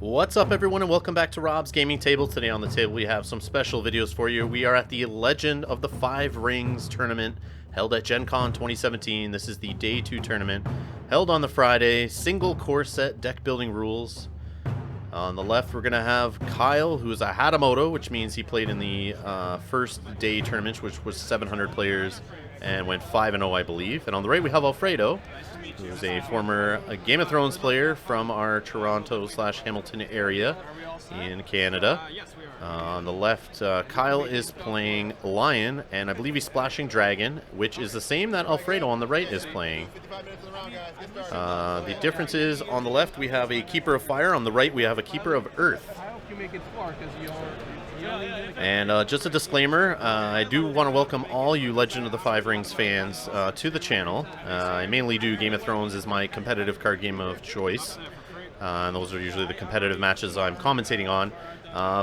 What's up, everyone, and welcome back to Rob's Gaming Table. Today on the table we have some special videos for you. We are at the Legend of the Five Rings tournament held at Gen Con 2017. This is the Day 2 tournament held on the Friday. Single core set deck building rules. On the left we're going to have Kyle, who is a Hatamoto, which means he played in the first day tournament, which was 700 players, and went 5-0, I believe. And on the right we have Alfredo, who's a former Game of Thrones player from our Toronto/Hamilton area in Canada. On the left, Kyle is playing Lion, and I believe he's splashing Dragon, which is the same that Alfredo on the right is playing. The difference is, on the left we have a Keeper of Fire, on the right we have a Keeper of Earth. And just a disclaimer, I do want to welcome all you Legend of the Five Rings fans to the channel. I mainly do Game of Thrones as my competitive card game of choice, and those are usually the competitive matches I'm commentating on.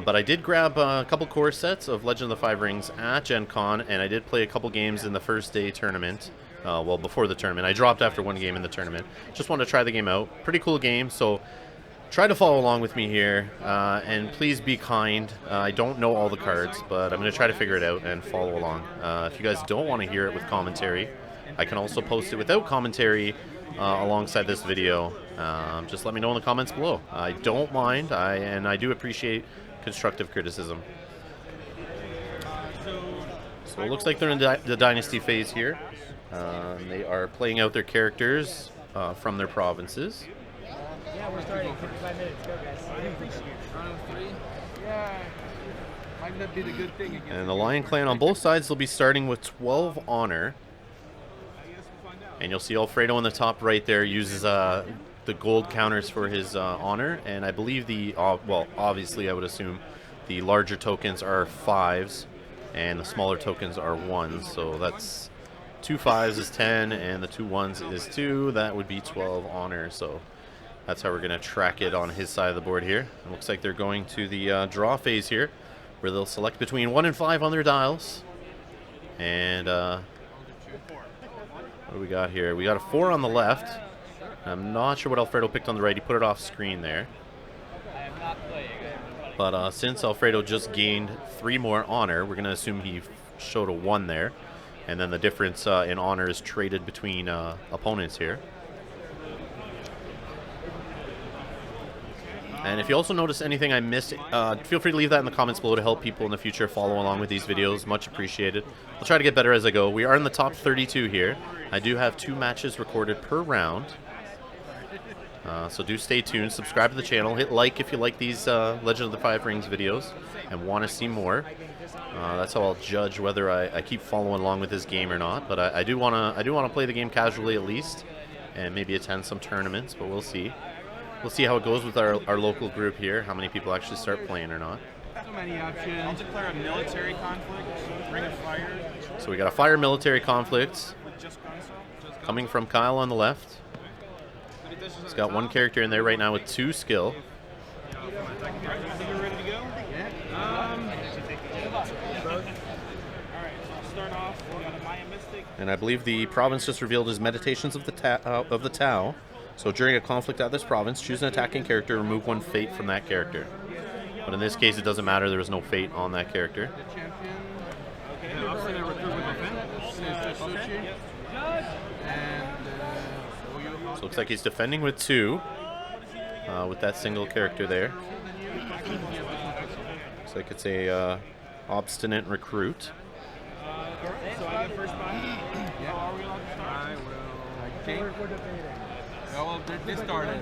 But I did grab a couple core sets of Legend of the Five Rings at Gen Con, and I did play a couple games in the first day tournament. Well, before the tournament. I dropped after one game in the tournament. Just wanted to try the game out. Pretty cool game, so try to follow along with me here, and please be kind. I don't know all the cards, but I'm going to try to figure it out and follow along. If you guys don't want to hear it with commentary, I can also post it without commentary alongside this video. Just let me know in the comments below. I don't mind, and I do appreciate constructive criticism. So it looks like they're in the Dynasty phase here. They are playing out their characters from their provinces. Yeah, we're starting. 55 minutes. Go, guys. Yeah, might not be the good thing again. And the Lion Clan on both sides will be starting with 12 honor. And you'll see Alfredo in the top right there uses the gold counters for his honor. And I believe well, obviously I would assume the larger tokens are 5s and the smaller tokens are 1s. So that's 2 5s is 10 and the 2 1s is 2. That would be 12 honor. So that's how we're going to track it on his side of the board here. It looks like they're going to the draw phase here, where they'll select between 1 and 5 on their dials. And what do we got here? We got a 4 on the left. I'm not sure what Alfredo picked on the right. He put it off screen there. But since Alfredo just gained 3 more honor, we're going to assume he showed a 1 there. And then the difference in honor is traded between opponents here. And if you also notice anything I missed, feel free to leave that in the comments below to help people in the future follow along with these videos. Much appreciated. I'll try to get better as I go. We are in the top 32 here. I do have 2 matches recorded per round. So do stay tuned. Subscribe to the channel. Hit like if you like these Legend of the Five Rings videos and want to see more. That's how I'll judge whether I keep following along with this game or not. But I do want to play the game casually at least, and maybe attend some tournaments. But we'll see. We'll see how it goes with our local group here, how many people actually start playing or not. So many options. I'll declare a military conflict. Ring of Fire. So we got a fire military conflict coming from Kyle on the left. He's got 1 character in there right now with 2 skill. And I believe the province just revealed his Meditations of the Tao. So during a conflict at this province, choose an attacking character, remove 1 fate from that character. But in this case, it doesn't matter. There was no fate on that character. So it looks like he's defending with 2 with that single character there. Looks like it's a obstinate recruit. Well, they started.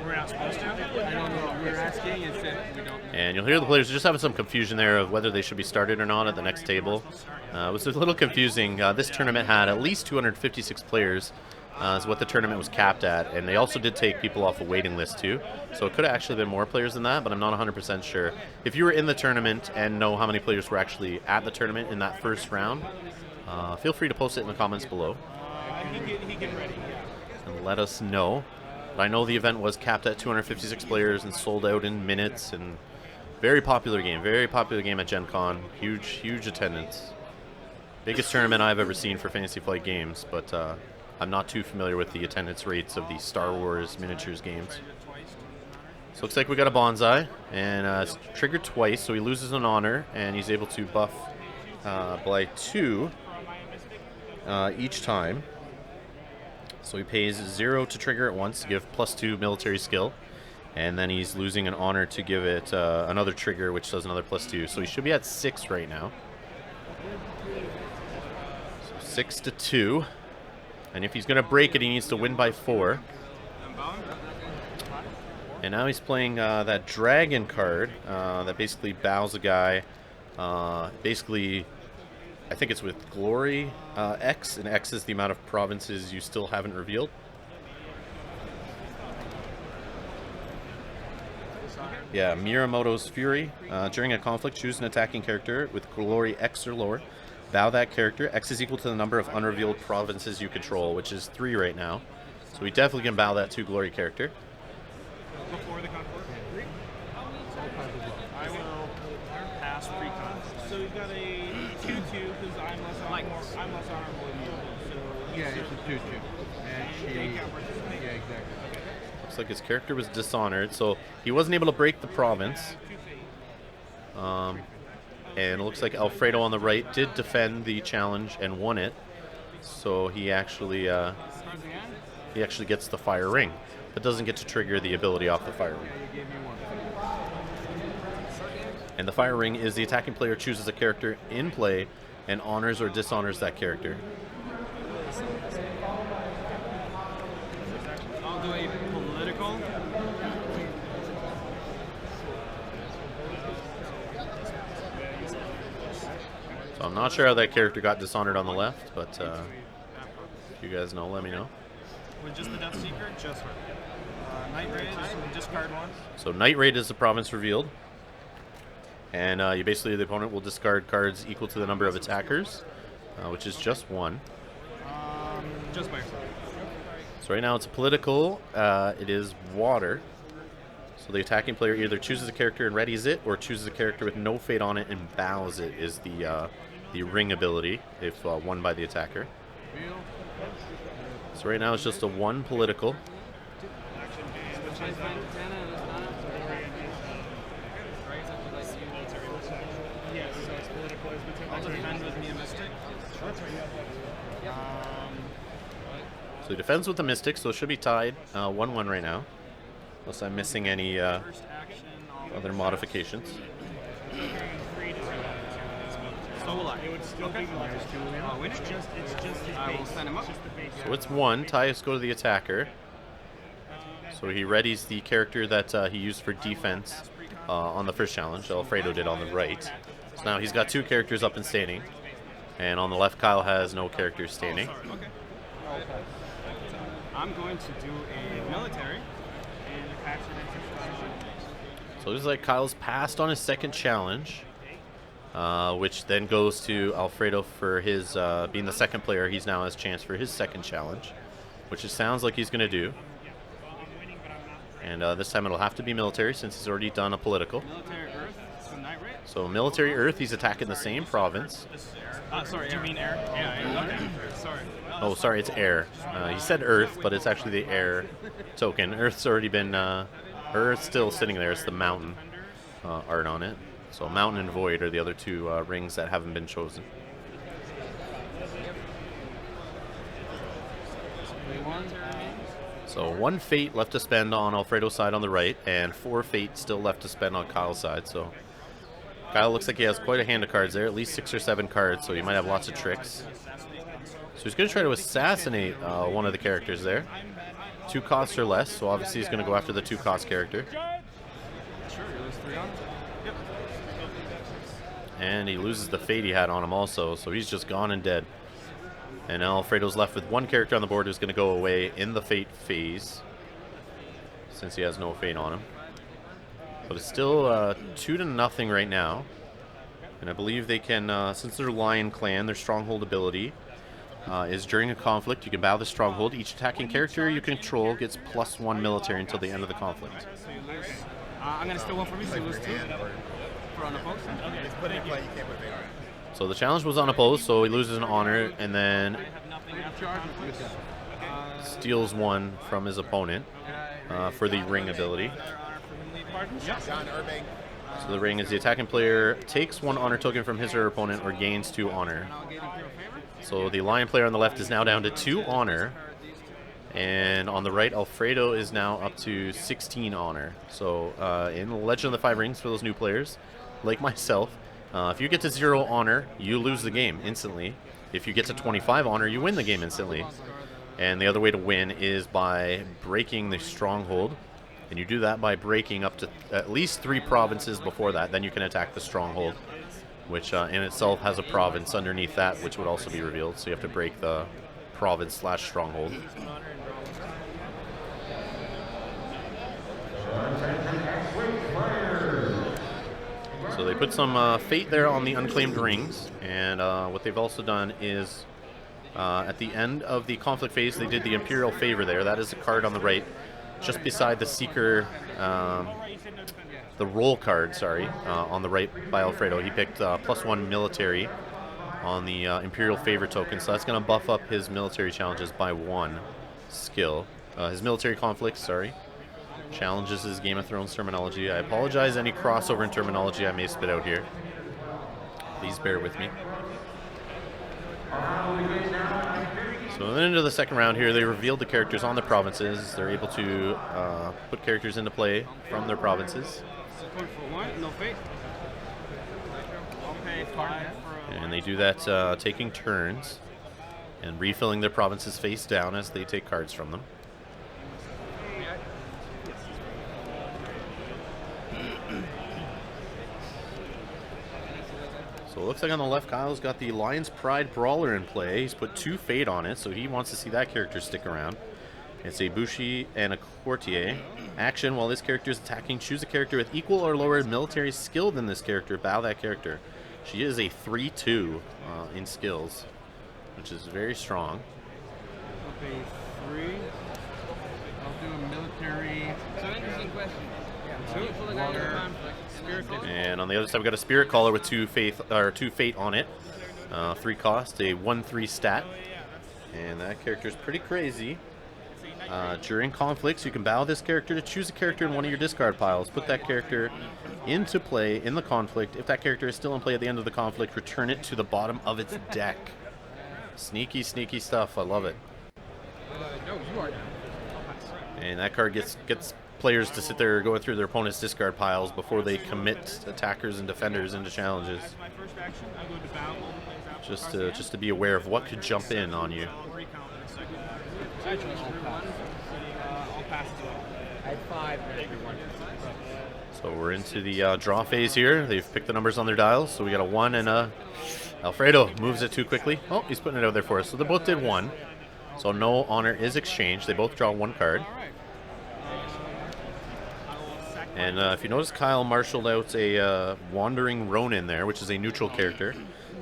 We're not supposed to? I don't know. We're asking and said we don't know. And you'll hear the players just having some confusion there of whether they should be started or not at the next table. It was a little confusing. This tournament had at least 256 players, is what the tournament was capped at. And they also did take people off a waiting list too. So it could have actually been more players than that, but I'm not 100% sure. If you were in the tournament and know how many players were actually at the tournament in that first round, feel free to post it in the comments below. And let us know. But I know the event was capped at 256 players and sold out in minutes, and very popular game at Gen Con. Huge attendance. Biggest tournament I've ever seen for Fantasy Flight games, but I'm not too familiar with the attendance rates of the Star Wars miniatures games. So looks like we got a bonsai, and it's triggered twice, so he loses an honor, and he's able to buff by 2 each time. So he pays 0 to trigger it once to give +2 military skill, and then he's losing an honor to give it another trigger, which does another +2. So he should be at 6 right now. So 6 to 2, and if he's going to break it, he needs to win by 4. And now he's playing that dragon card that basically bows a guy. Basically, I think it's with glory X, and X is the amount of provinces you still haven't revealed. Yeah, Miyamoto's Fury. During a conflict, choose an attacking character with glory X or lower. Bow that character. X is equal to the number of unrevealed provinces you control, which is 3 right now. So we definitely can bow that 2 glory character. Before the conflict? I will pass pre-con. So we've got a 2-2 because I'm less honorable than you. So Yeah, it's a 2-2. And she... Yeah, exactly. Looks like his character was dishonored, so he wasn't able to break the province. And it looks like Alfredo on the right did defend the challenge and won it. So he actually gets the fire ring, but doesn't get to trigger the ability off the fire ring. And the fire ring is the attacking player chooses a character in play and honors or dishonors that character. I'll do a political. So I'm not sure how that character got dishonored on the left, but if you guys know, let me know. With just the Death Seeker, just her. Night Raid, discard 1. So Night Raid is the province revealed. And the opponent will discard cards equal to the number of attackers, which is just 1. Just by yourself. So right now it's a political. It is water. So the attacking player either chooses a character and readies it, or chooses a character with no fate on it and bows it. Is the ring ability if won by the attacker. So right now it's just a 1 political. So he defends with the Mystic, so it should be tied 1-1 right now. Unless I'm missing any other modifications. So will I. It would still be I will send him up. So it's 1. Ties go to the attacker. So he readies the character that he used for defense on the first challenge. Alfredo did on the right. So now he's got 2 characters up and standing. And on the left, Kyle has no characters standing. Okay. I'm going to do a military. So it looks like Kyle's passed on his second challenge, which then goes to Alfredo for his being the second player. He's now has a chance for his second challenge, which it sounds like he's going to do. And this time it'll have to be military since he's already done a political. Military Earth, so Night Raid. So military Earth, he's attacking the same province. Sorry, do you mean air? Yeah, okay. Sorry. Oh, sorry, it's air. He said Earth, but it's actually the air token. Earth's already been, Earth's still sitting there. It's the mountain art on it. So mountain and void are the other 2 rings that haven't been chosen. So 1 fate left to spend on Alfredo's side on the right, and 4 fate still left to spend on Kyle's side. So Kyle looks like he has quite a hand of cards there, at least 6 or 7 cards, so he might have lots of tricks. So he's going to try to assassinate one of the characters there. 2 costs or less, so obviously he's going to go after the 2 cost character. And he loses the fate he had on him also, so he's just gone and dead. And now Alfredo's left with 1 character on the board who's going to go away in the fate phase, since he has no fate on him. But it's still 2-0 right now. And I believe they can, since they're Lion Clan, their Stronghold ability is during a conflict, you can bow the Stronghold. Each attacking character you control gets +1 military until the end of the conflict. So you lose. I'm going to steal 1 from you, so you lose 2. For unopposed? Okay. So the challenge was unopposed, so he loses an honor, and then steals 1 from his opponent for the ring ability. So the ring is the attacking player takes 1 honor token from his or her opponent or gains 2 honor. So the Lion player on the left is now down to 2 honor. And on the right, Alfredo is now up to 16 honor. So in Legend of the Five Rings, for those new players, like myself, if you get to 0 honor, you lose the game instantly. If you get to 25 honor, you win the game instantly. And the other way to win is by breaking the Stronghold. And you do that by breaking up to at least 3 provinces before that. Then you can attack the Stronghold, which in itself has a province underneath that, which would also be revealed. So you have to break the province/stronghold. So they put some fate there on the unclaimed rings. And what they've also done is at the end of the conflict phase, they did the Imperial Favor there. That is a card on the right, just beside the Seeker, the roll card, sorry, on the right by Alfredo. He picked +1 military on the Imperial Favor token, so that's going to buff up his military challenges by 1 skill. His military conflicts, sorry. Challenges is Game of Thrones terminology. I apologize any crossover in terminology I may spit out here. Please bear with me. So then into the second round here, they revealed the characters on the provinces. They're able to put characters into play from their provinces. And they do that taking turns and refilling their provinces face down as they take cards from them. So it looks like on the left, Kyle's got the Lion's Pride Brawler in play. He's put 2 fate on it, so he wants to see that character stick around. It's a Bushi and a Courtier. Action, while this character is attacking, choose a character with equal or lower military skill than this character. Bow that character. She is a 3-2 in skills, which is very strong. Okay, 3. I'll do a military. So interesting question. And on the other side, we've got a Spirit Caller with 2 fate on it. 3 cost, a 1/3 stat. And that character is pretty crazy. During conflicts, you can bow this character to choose a character in one of your discard piles. Put that character into play in the conflict. If that character is still in play at the end of the conflict, return it to the bottom of its deck. Sneaky, sneaky stuff. I love it. And that card gets players to sit there going through their opponent's discard piles before they commit attackers and defenders into challenges. Just to be aware of what could jump in on you. So we're into the draw phase here. They've picked the numbers on their dials. So we got a 1 and a... Alfredo moves it too quickly. Oh, he's putting it out there for us. So they both did 1. So no honor is exchanged. They both draw 1 card. And if you notice, Kyle marshaled out a Wandering Ronin there, which is a neutral character.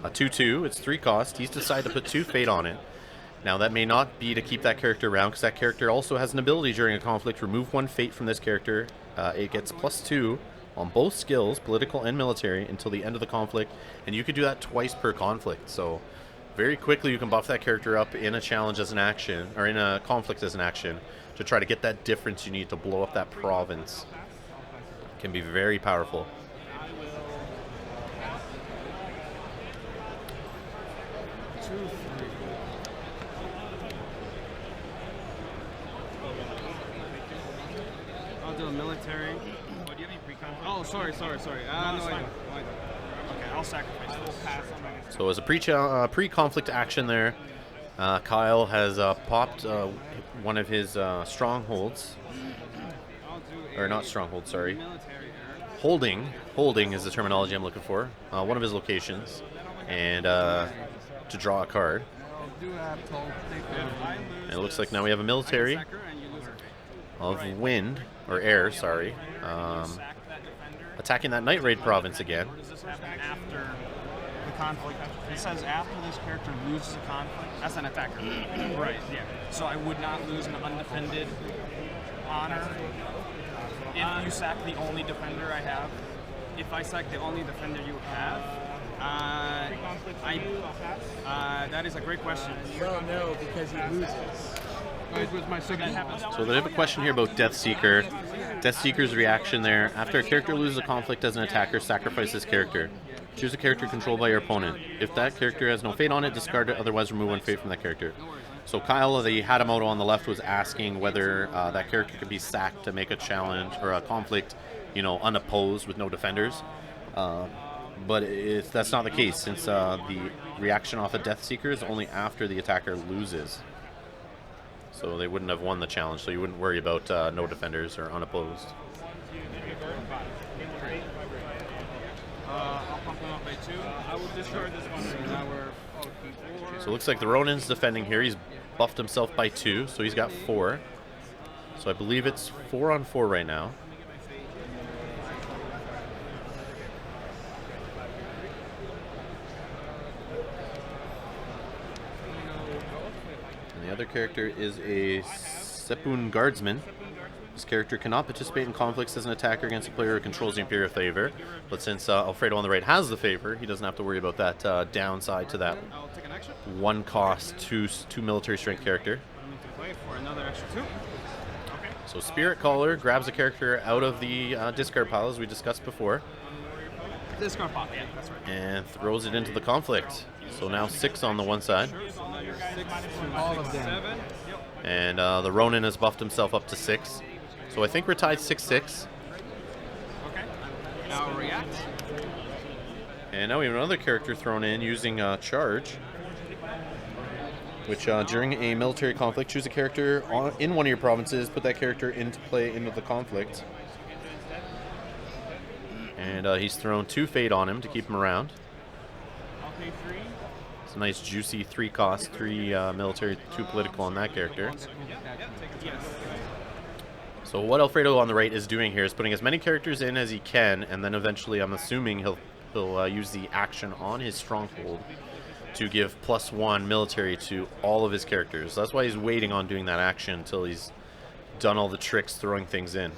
A 2/2, it's 3 cost. He's decided to put 2 fate on it. Now that may not be to keep that character around, because that character also has an ability during a conflict. Remove 1 fate from this character. It gets +2 on both skills, political and military, until the end of the conflict. And you could do that twice per conflict. So very quickly you can buff that character up in a challenge as an action, or in a conflict as an action, to try to get that difference you need to blow up that province. Can be very powerful. I'll do a military. Oh, do you have any pre-con? Oh, sorry. No, I don't. Okay, I'll sacrifice. I will pass on my... So as a pre-conflict action there, Kyle has popped one of his strongholds. Or not stronghold, sorry. Holding is the terminology I'm looking for. One of his locations, and to draw a card. And it looks like now we have a military of wind, or air, sorry. Attacking that Night Raid province again. After the conflict. It says after this character loses a conflict. That's an attacker. Right, yeah. So I would not lose an undefended honor if you sack the only defender I have. If I sack the only defender you have, that is a great question. Well, no, because he loses. It was my second. So they have a question here about Death Seeker. Deathseeker's reaction there. After a character loses a conflict as an attacker, sacrifice this character. Choose a character controlled by your opponent. If that character has no fate on it, discard it, otherwise remove one fate from that character. So Kyle, the Hatamoto on the left, was asking whether that character could be sacked to make a challenge or a conflict, you know, unopposed with no defenders. But that's not the case, since the reaction off of Deathseeker is only after the attacker loses. So they wouldn't have won the challenge, so you wouldn't worry about no defenders or unopposed. I'll pump him up by 2. I will discard this one. So now we're So it looks like the Ronin's defending here. He's buffed himself by 2, so he's got 4. So I believe it's 4 on 4 right now. And the other character is a Sepun Guardsman. This character cannot participate in conflicts as an attacker against a player who controls the Imperial favor. But since Alfredo on the right has the favor, he doesn't have to worry about that downside to that I'll take an action. 1 cost, 2 military strength character. I need to play for another extra 2. Okay. So Spirit Caller grabs a character out of the discard pile, as we discussed before, Discard pop, yeah, that's right. and throws it into the conflict. So now 6 on the one side. So now you're 6 to All of them. 7. Yep. And the Ronin has buffed himself up to 6. So I think we're tied 6-6. Okay. Now react. And now we have another character thrown in using Charge, which during a military conflict, choose a character in one of your provinces, put that character into play into the conflict. And he's thrown 2 fate on him to keep him around. I'll pay 3. It's a nice juicy 3 cost, 3 military, 2 political on that character. Yes. So what Alfredo on the right is doing here is putting as many characters in as he can, and then eventually I'm assuming he'll use the action on his Stronghold to give +1 military to all of his characters. That's why he's waiting on doing that action until he's done all the tricks throwing things in.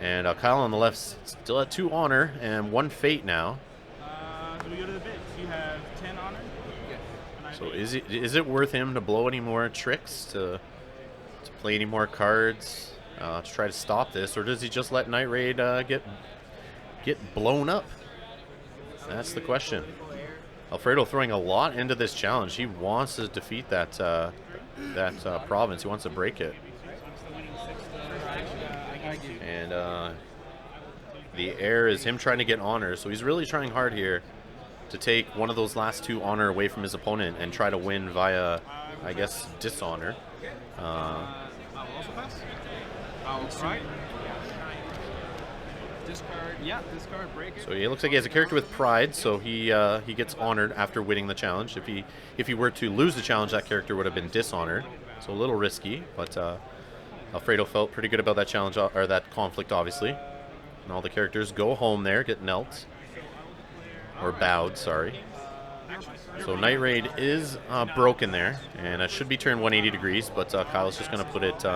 And Kyle on the left still at 2 honor and 1 fate now. So we go to the bits. You have 10 honor. So is it worth him to blow any more tricks, to play any more cards, to try to stop this, or does he just let Night Raid get blown up? That's the question. Alfredo throwing a lot into this challenge. He wants to defeat that province. He wants to break it. And the air is him trying to get honor, so he's really trying hard here to take one of those last 2 honor away from his opponent and try to win via, I guess, dishonor. I'll also pass. I'll try. Discard. Yeah, discard, break it. So it looks like he has a character with pride, so he gets honored after winning the challenge. If he were to lose the challenge, that character would have been dishonored. So a little risky, but Alfredo felt pretty good about that challenge, or that conflict, obviously. And all the characters go home there, get knelt. Or bowed, sorry. So Night Raid is broken there, and it should be turned 180 degrees, but Kyle's just going to put it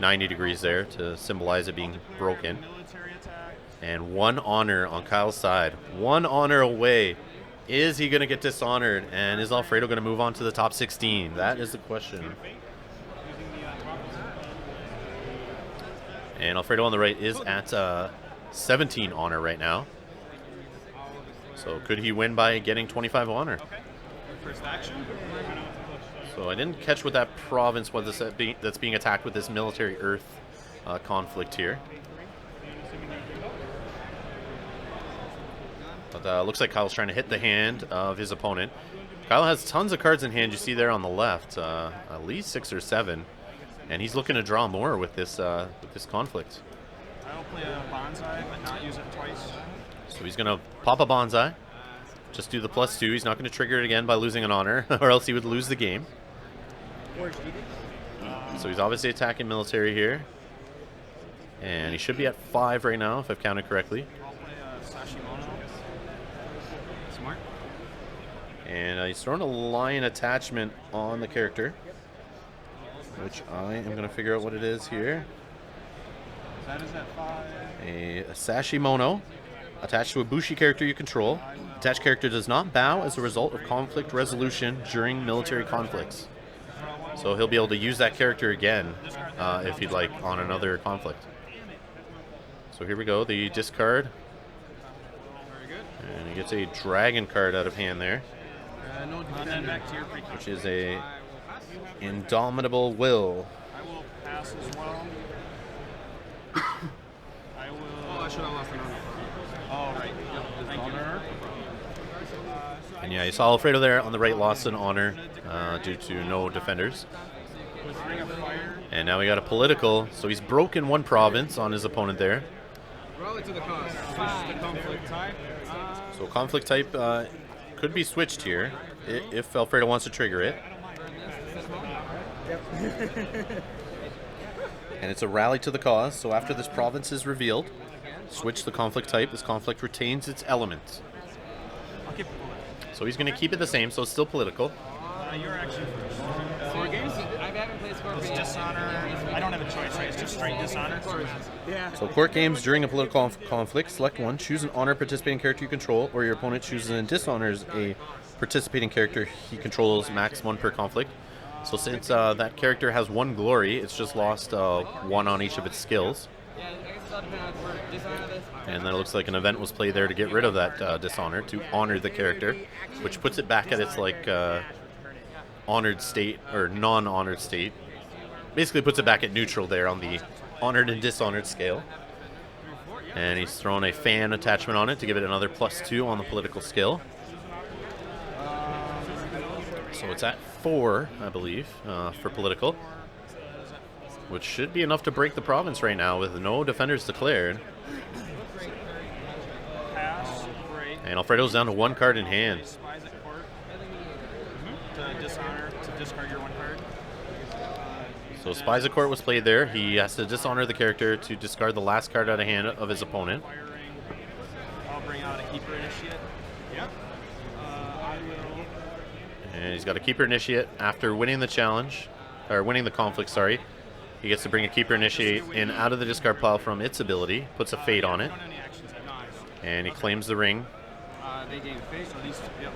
90 degrees there to symbolize it being broken. And 1 honor on Kyle's side. 1 honor away. Is he going to get dishonored? And is Alfredo going to move on to the top 16? That is the question. And Alfredo on the right is at 17 honor right now. So could he win by getting 25 honor? First action. So I didn't catch what that province was that's being attacked with this military earth conflict here. But looks like Kyle's trying to hit the hand of his opponent. Kyle has tons of cards in hand. You see there on the left, at least 6 or 7, and he's looking to draw more with this conflict. I'll play a bonsai, but not use it twice. So he's gonna pop a bonsai, just do the +2. He's not going to trigger it again by losing an honor, or else he would lose the game. So he's obviously attacking military here, and he should be at 5 right now, if I've counted correctly. I'll play a Sashimono. Smart. And he's throwing a lion attachment on the character, which I am going to figure out what it is here. That is at 5. A Sashimono, attached to a Bushi character you control. Attached character does not bow as a result of conflict resolution during military conflicts. So he'll be able to use that character again if he'd like on another conflict. So here we go, the discard. And he gets a dragon card out of hand there, No Then defender. back to your precon. which is a Indomitable Will. I will pass as well. I will. Oh, I should have lost another. Oh, right. Thank you. And yeah, you saw Alfredo there on the right lost an honor due to no defenders. Ring of Fire. And now we got a political, so he's broken one province on his opponent there. Rally to the cost. The conflict type. So conflict type could be switched here if Alfredo wants to trigger it. And it's a rally to the cause, so after this province is revealed, switch the conflict type. This conflict retains its element. I'll keep it political. So he's going to keep it the same, so it's still political. You're actually first. 4 games? I haven't played Scorpion. It's dishonor. I don't have a choice, right? It's just straight dishonor. So court games during a political conflict, select one, choose an honor participating character you control, or your opponent chooses and dishonors a participating character he controls, max 1 per conflict. So since that character has 1 glory, it's just lost 1 on each of its skills. Yeah, I guess it's all depending on where dishonor this. And then it looks like an event was played there to get rid of that dishonor, to honor the character, which puts it back at its like honored state, or non-honored state. Basically puts it back at neutral there on the honored and dishonored scale. And he's thrown a fan attachment on it to give it another +2 on the political skill. So it's at 4, I believe, for political, which should be enough to break the province right now with no defenders declared. Pass. Break. And Alfredo's down to 1 card in hand. Spies at court. To dishonor. To discard your 1 card. So Spies of Court was played there. He has to dishonor the character to discard the last card out of hand of his opponent. Firing. I'll bring out a keeper initiate. Yep. I will. And he's got a Keeper Initiate after winning the challenge, or winning the conflict, sorry. He gets to bring a Keeper Initiate in out of the discard pile from its ability, puts a fate on it, Don't have any actions. and he claims the ring. They gain fate. So these. Yep.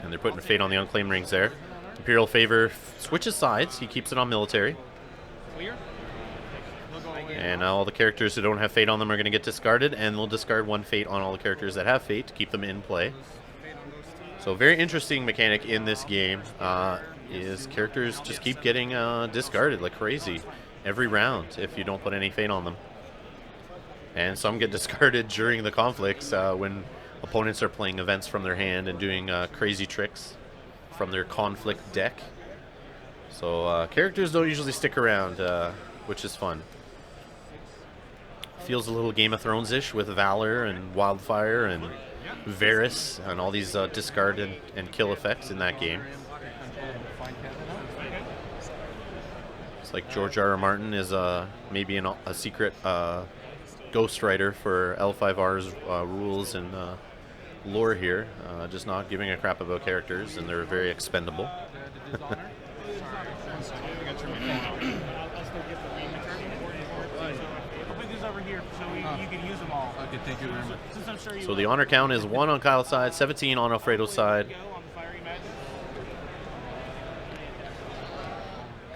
And they're putting a fate on the unclaimed rings there. Imperial Favor switches sides. He keeps it on military. Clear. We'll go away. And now all the characters who don't have fate on them are going to get discarded, and they'll discard 1 fate on all the characters that have fate to keep them in play. So very interesting mechanic in this game is characters just keep getting discarded like crazy every round if you don't put any fate on them. And some get discarded during the conflicts when opponents are playing events from their hand and doing crazy tricks from their conflict deck. So characters don't usually stick around, which is fun. Feels a little Game of Thrones-ish with Valor and Wildfire and Varys and all these discard and kill effects in that game. It's like George R.R. Martin is maybe a secret ghostwriter for L5R's rules and lore here, just not giving a crap about characters, and they're very expendable. I'll put these over here so you can use them all. Okay, thank you very much. Since I'm sure you So the honor count is 1 on Kyle's side, 17 on Alfredo's side. go on the fiery magic.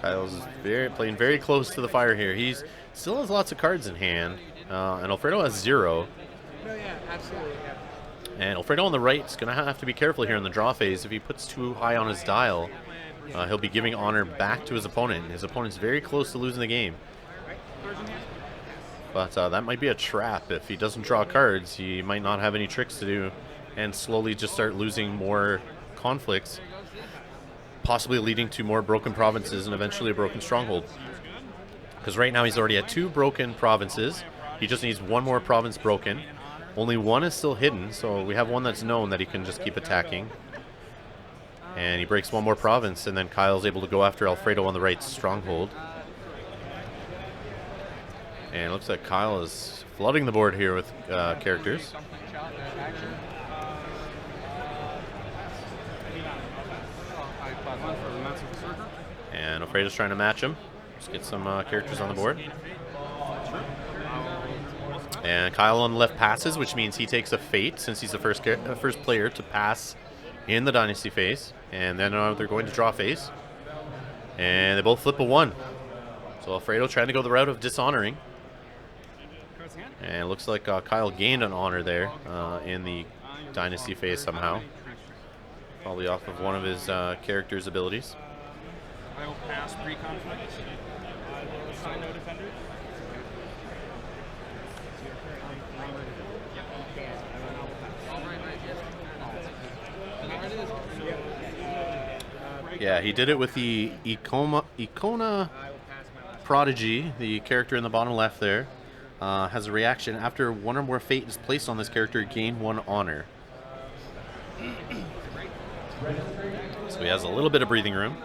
Kyle's playing very close to the fire here. He's still has lots of cards in hand, and Alfredo has 0. No, yeah, absolutely. Yeah. And Alfredo on the right is going to have to be careful here in the draw phase. If he puts too high on his dial, he'll be giving honor back to his opponent. His opponent's very close to losing the game. But that might be a trap. If he doesn't draw cards, he might not have any tricks to do and slowly just start losing more conflicts, possibly leading to more broken provinces and eventually a broken stronghold. Because right now he's already at 2 broken provinces. He just needs 1 more province broken. Only 1 is still hidden, so we have 1 that's known that he can just keep attacking. And he breaks 1 more province, and then Kyle's able to go after Alfredo on the right stronghold. And it looks like Kyle is flooding the board here with characters. And Alfredo's trying to match him. Just get some characters on the board. And Kyle on the left passes, which means he takes a fate since he's the first player to pass in the Dynasty phase. And then they're going to draw phase. And they both flip a 1. So Alfredo trying to go the route of dishonoring. And it looks like Kyle gained an honor there in the Dynasty phase somehow. Probably off of one of his character's abilities. I will pass pre-conflict. Sign no defender. Yeah, he did it with the Icona Prodigy, the character in the bottom left there. Has a reaction. After one or more fate is placed on this character, gain 1 honor. So he has a little bit of breathing room.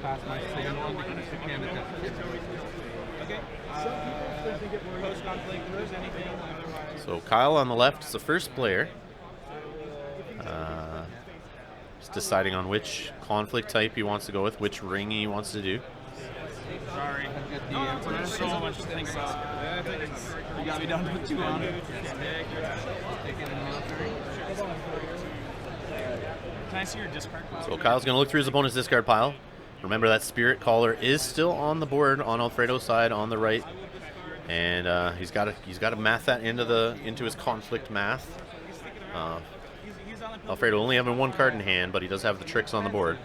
Pass my signal because you can't attempt. Okay. Post-conflict, lose anything. So Kyle on the left is the first player. Just deciding on which conflict type he wants to go with, which ring he wants to do. Sorry. There's so much to think about. You got me down to 2 honor. Can I see your discard pile? So Kyle's going to look through his opponent's discard pile. Remember that Spirit Caller is still on the board on Alfredo's side on the right, and he's got to math that into his conflict math. Alfredo only having 1 card in hand, but he does have the tricks on the board.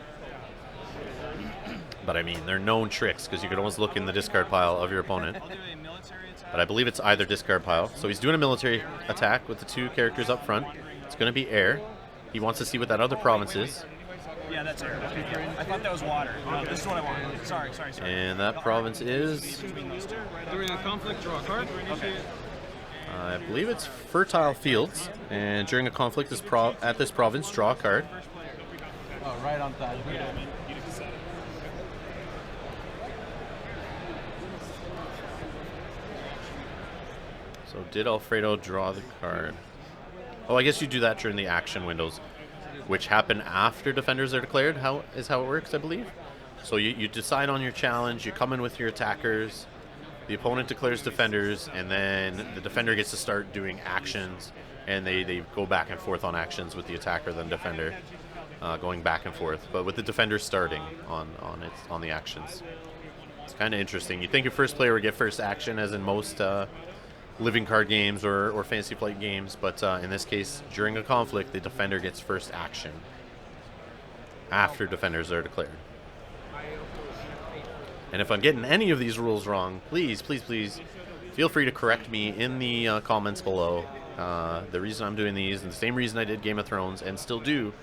But I mean, they're known tricks because you could always look in the discard pile of your opponent. But I believe it's either discard pile. So he's doing a military attack with the 2 characters up front. It's going to be air. He wants to see what that other province is. Yeah, that's air. I thought that was water. No, this is what I want. Sorry. And that province is, During a conflict, draw a card. Okay. I believe it's Fertile Fields. And during a conflict at this province, draw a card. Oh, right on time. So did Alfredo draw the card? Oh, I guess you do that during the action windows, which happen after defenders are declared. How it works, I believe. So you decide on your challenge, you come in with your attackers, the opponent declares defenders, and then the defender gets to start doing actions, and they go back and forth on actions with the attacker then defender, going back and forth, but with the defender starting on the actions. It's kind of interesting. You'd think your first player would get first action, as in most living card games or Fantasy Flight games, but in this case, during a conflict, the defender gets first action after defenders are declared. And if I'm getting any of these rules wrong, please feel free to correct me in the comments below. The reason I'm doing these, and the same reason I did Game of Thrones and still do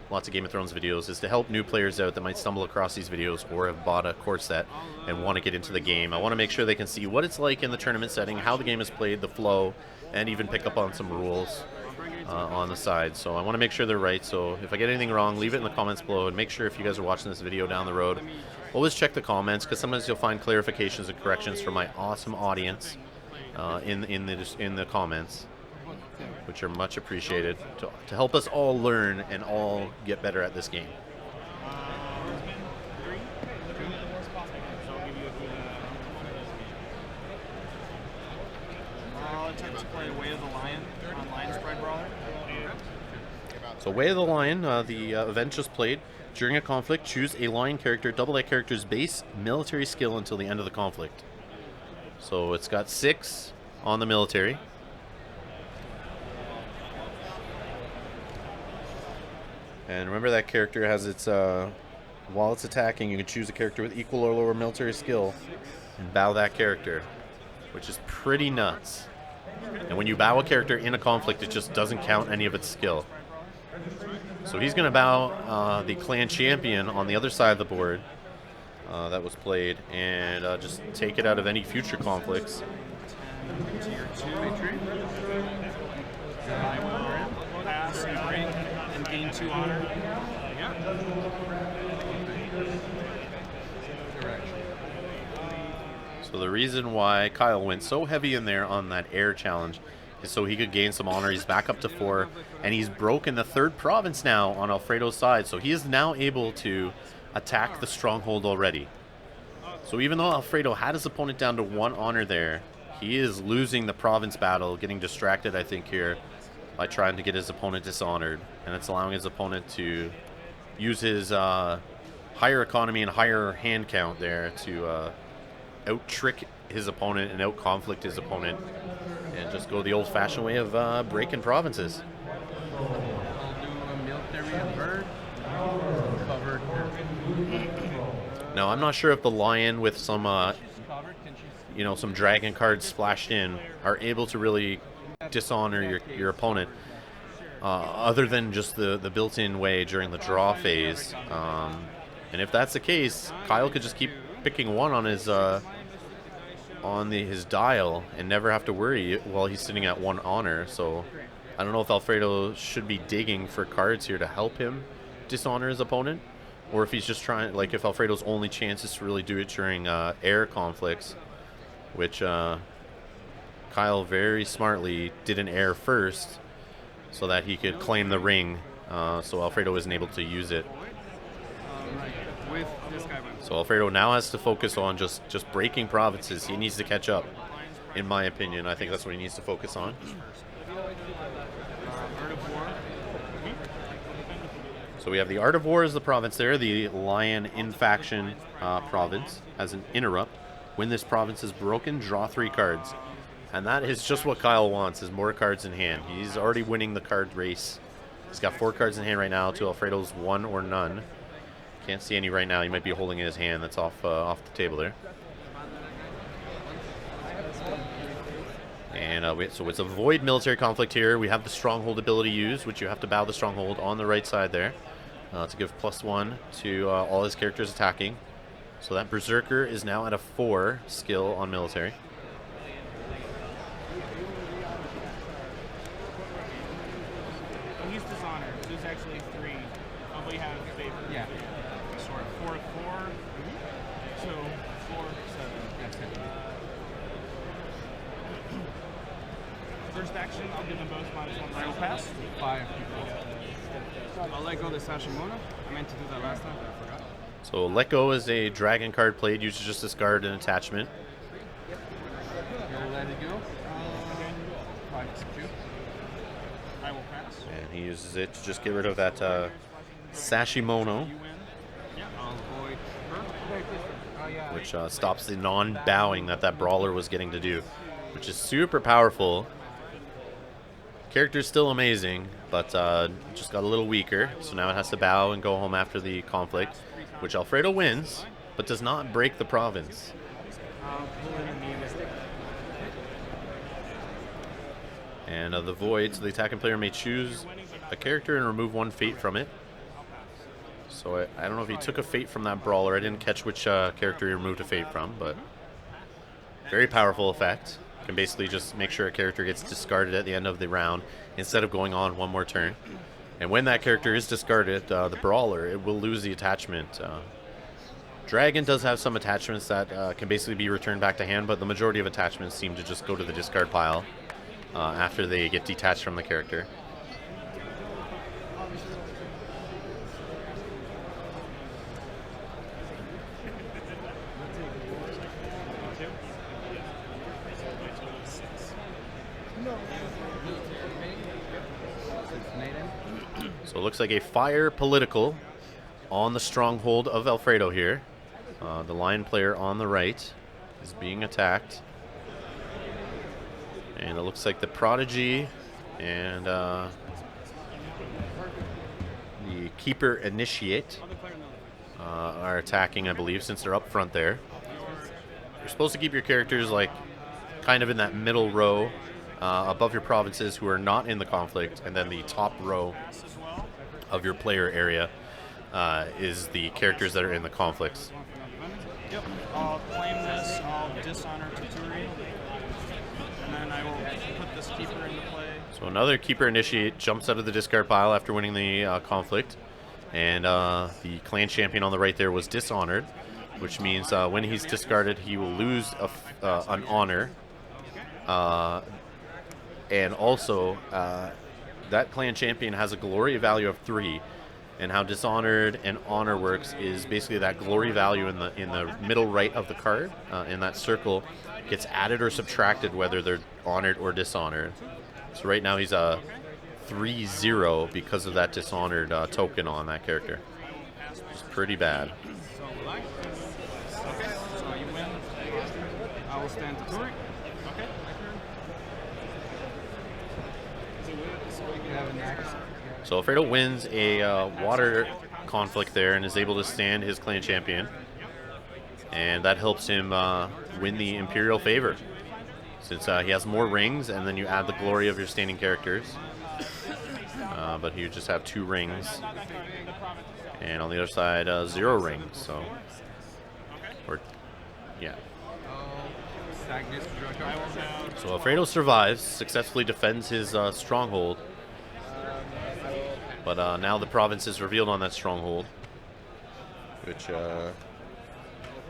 lots of Game of Thrones videos, is to help new players out that might stumble across these videos or have bought a core set and want to get into the game. I want to make sure they can see what it's like in the tournament setting, how the game is played, the flow, and even pick up on some rules on the side. So I want to make sure they're right. So if I get anything wrong, leave it in the comments below, and make sure if you guys are watching this video down the road, always check the comments, because sometimes you'll find clarifications and corrections from my awesome audience in the comments, which are much appreciated to help us all learn and all get better at this game. Attempts to play Way of the Lion on Lion Spread Brawler. So Way of the Lion, the event just played. During a conflict, choose a lion character, double that character's base military skill until the end of the conflict. So it's got 6 on the military. And remember, that character has its, while it's attacking, you can choose a character with equal or lower military skill and bow that character, which is pretty nuts. And when you bow a character in a conflict, it just doesn't count any of its skill. So he's going to bow the clan champion on the other side of the board that was played, and just take it out of any future conflicts. Tier 2. I will pass and bring and gain 2 honor. So the reason why Kyle went so heavy in there on that air challenge is so he could gain some honor. He's back up to 4, and he's broken the 3rd province now on Alfredo's side. So he is now able to attack the Stronghold already. So even though Alfredo had his opponent down to 1 honor there, he is losing the province battle, getting distracted, I think, here by trying to get his opponent dishonored, and it's allowing his opponent to use his higher economy and higher hand count there to out-trick his opponent and out-conflict his opponent, and just go the old-fashioned way of breaking provinces. I'll do a military and bird. Covered her. Now, I'm not sure if the lion with some, Covered, can she some dragon cards splashed in are able to really dishonor your opponent, other than just the built-in way during the draw phase. And if that's the case, Kyle could just keep picking one on his his dial and never have to worry while he's sitting at 1 honor. So I don't know if Alfredo should be digging for cards here to help him dishonor his opponent, or if he's just trying, like, if Alfredo's only chance is to really do it during air conflicts, which Kyle very smartly did an air first so that he could claim the ring, so Alfredo isn't able to use it. With this guy. So Alfredo now has to focus on just breaking provinces. He needs to catch up, in my opinion. I think that's what he needs to focus on. So we have the Art of War as the province there. The Lion in faction province has an interrupt. When this province is broken, draw 3 cards. And that is just what Kyle wants, is more cards in hand. He's already winning the card race. He's got 4 cards in hand right now to Alfredo's 1 or none. Can't see any right now. He might be holding in his hand. That's off the table there. And so it's a void military conflict here. We have the Stronghold ability used, which you have to bow the Stronghold on the right side there to give +1 to all his characters attacking. So that Berserker is now at a 4 skill on military. He's dishonored. There's actually 3. We have favor. Yeah. So 4 4. So 4 7. That's it. First action, I'll give them both -1. I will pass. 5 people. I'll let go of the Sashimono. I meant to do that last time, but I forgot. So Let Go is a dragon card played. You should just discard an attachment. You'll let it go. 5 execute. I will pass. And he uses it to just get rid of that Sashimono, You win. Yeah. I'll void her. which stops the non-bowing that brawler was getting to do, which is super powerful. Character's still amazing, but just got a little weaker, so now it has to bow and go home after the conflict, which Alfredo wins, but does not break the province. And the void, so the attacking player may choose a character and remove 1 fate from it. So I don't know if he took a fate from that brawler. I didn't catch which character he removed a fate from, but very powerful effect. You can basically just make sure a character gets discarded at the end of the round instead of going on 1 more turn. And when that character is discarded, the brawler, it will lose the attachment. Dragon does have some attachments that can basically be returned back to hand, but the majority of attachments seem to just go to the discard pile after they get detached from the character. So it looks like a fire political on the Stronghold of Alfredo here. The Lion player on the right is being attacked. And it looks like the Prodigy and the Keeper Initiate are attacking, I believe, since they're up front there. You're supposed to keep your characters like kind of in that middle row above your provinces who are not in the conflict, and then the top row of your player area is the characters that are in the conflicts. Yep. I'll claim this. I'll dishonor Tuturi. And then I will put this keeper into play. So another Keeper Initiate jumps out of the discard pile after winning the conflict. And the clan champion on the right there was dishonored, which means when he's discarded, he will lose an honor. And also, that clan champion has a glory value of 3. And how Dishonored and Honor works is basically that glory value in the middle right of the card, in that circle, gets added or subtracted whether they're honored or dishonored. So right now he's 3-0 because of that dishonored token on that character. It's pretty bad. So black. Okay, so you win. I will stand to turn. Okay. So Alfredo wins a water conflict there and is able to stand his clan champion. And that helps him win the Imperial favor, since he has more rings, and then you add the glory of your standing characters. But he would just have 2 rings. And on the other side, 0 rings. So, yeah. So Alfredo survives, successfully defends his stronghold. But now the province is revealed on that stronghold, which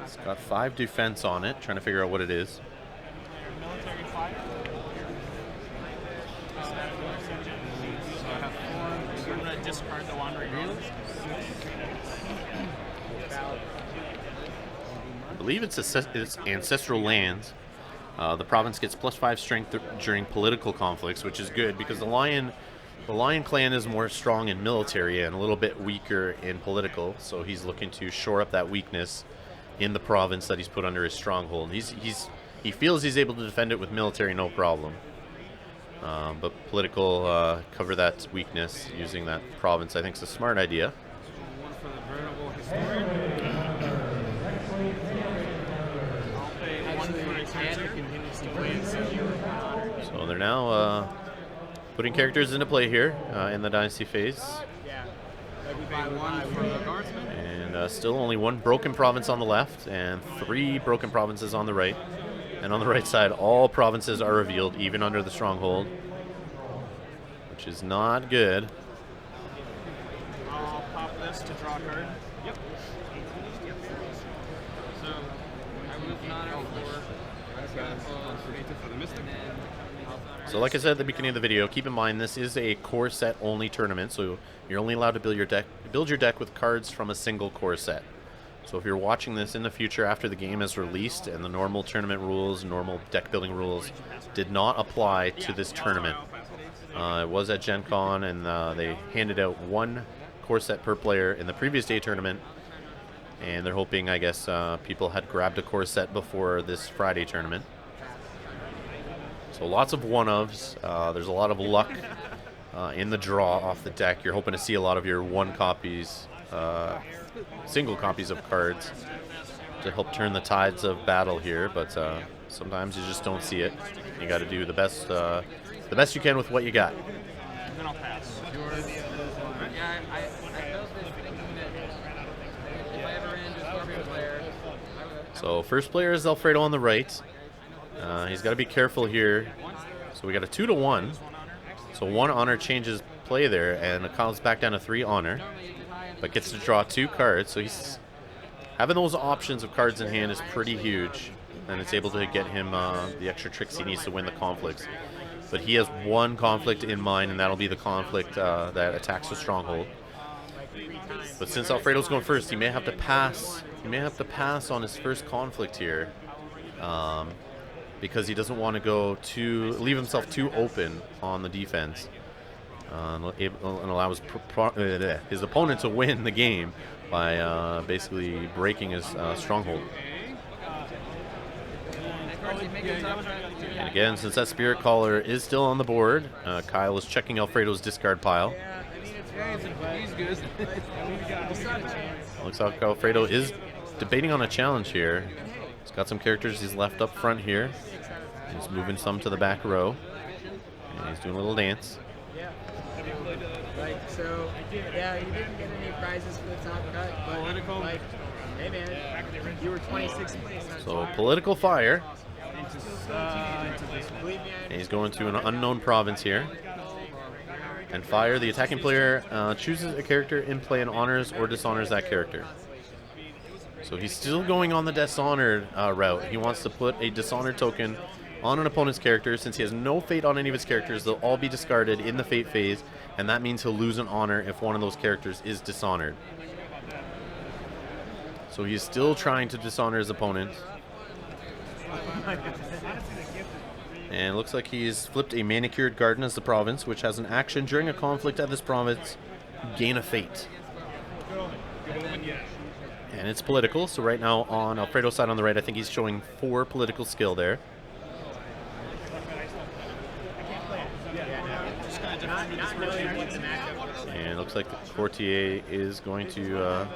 it's got 5 defense on it. Trying to figure out what it is. Military fire. So I have 4. So I'm going to discard the Wandering Realms. I believe it's ancestral lands. The province gets +5 strength during political conflicts, which is good because the Lion clan is more strong in military and a little bit weaker in political. So he's looking to shore up that weakness in the province that he's put under his stronghold. He feels he's able to defend it with military, no problem. But political, cover that weakness using that province, I think, is a smart idea. One for the veritable historian. I'll pay 1 for a character. So they're now putting characters into play here in the Dynasty phase. I'll pay 1 for the guardsman. And still only 1 broken province on the left and 3 broken provinces on the right. And on the right side, all provinces are revealed, even under the stronghold, which is not good. I'll pop this to draw a card. Yep. So I move an for the Mystic. So like I said at the beginning of the video, keep in mind this is a core set only tournament, so you're only allowed to build your deck with cards from a single core set. So if you're watching this in the future after the game is released and the normal tournament rules, normal deck building rules did not apply to this tournament. It was at Gen Con, and they handed out 1 core set per player in the previous day tournament, and they're hoping, I guess, people had grabbed a core set before this Friday tournament. So lots of one-ofs. There's a lot of luck in the draw off the deck. You're hoping to see a lot of your 1 copies, single copies of cards to help turn the tides of battle here, but sometimes you just don't see it. You got to do the best you can with what you got. Then I'll pass. Yeah, I built this thinking that if I ever ran into a Scorpion player, I would. So first player is Alfredo on the right. He's got to be careful here. So we got a 2-1. So 1 honor changes play there, and it comes back down to 3 honor, but gets to draw 2 cards. So he's having those options of cards in hand is pretty huge, and it's able to get him the extra tricks he needs to win the conflicts. But he has 1 conflict in mind, and that'll be the conflict that attacks the stronghold. But since Alfredo's going first, he may have to pass. He may have to pass on his first conflict here, because he doesn't want to leave himself too open on the defense, and allow his opponent to win the game by basically breaking his stronghold. And again, since that Spirit Caller is still on the board, Kyle is checking Alfredo's discard pile. Yeah, I mean, it's very simple. He's good. Looks like Alfredo is debating on a challenge here. He's got some characters he's left up front here. He's moving some to the back row. And he's doing a little dance. Yeah. Like, so, yeah, you didn't get any prizes for the top cut, but, Political. like, hey, man, you were 26th place. So, political fire. Believe me, And he's going to an unknown province here. And fire, the attacking player chooses a character in play and honors or dishonors that character. So he's still going on the dishonored route. He wants to put a dishonored token on an opponent's character. Since he has no fate on any of his characters, they'll all be discarded in the fate phase, and that means he'll lose an honor if one of those characters is dishonored. So he's still trying to dishonor his opponent. And it looks like he's flipped a manicured garden as the province, which has an action during a conflict at this province. Gain a fate. And it's political, so right now on Alfredo's side on the right, I think he's showing 4 political skill there. And it looks like the courtier is going to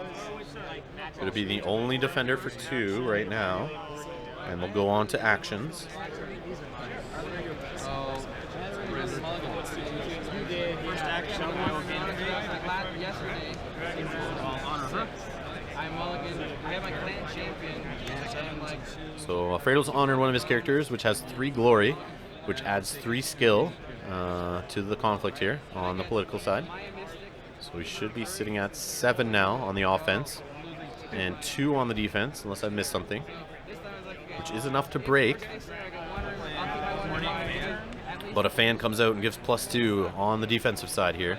be the only defender for 2 right now. And they'll go on to actions. First action, yesterday. I'm mulligan. I have my clan champion. So Alfredo's honored one of his characters, which has 3 glory, which adds 3 skill to the conflict here on the political side. So we should be sitting at 7 now on the offense, and 2 on the defense, unless I missed something, which is enough to break. But a fan comes out and gives +2 on the defensive side here.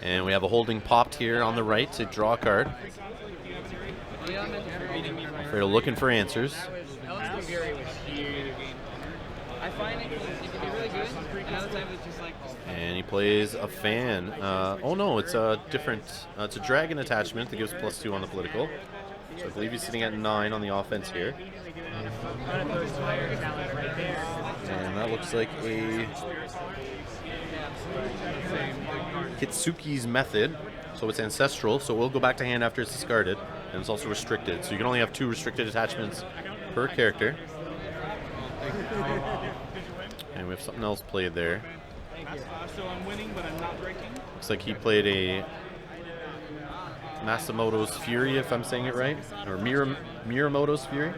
And we have a holding popped here on the right to draw a card. Alfredo looking for answers. And he plays a fan. Oh no, it's a different, it's a dragon attachment that gives +2 on the political. So I believe he's sitting at 9 on the offense here. And that looks like a Kitsuki's method. So it's ancestral, so it will go back to hand after it's discarded. And it's also restricted, so you can only have 2 restricted attachments per character. And we have something else played there. So I'm winning, but I'm not breaking. Looks like he played a Masamoto's Fury, if I'm saying it right, or Miramoto's Fury,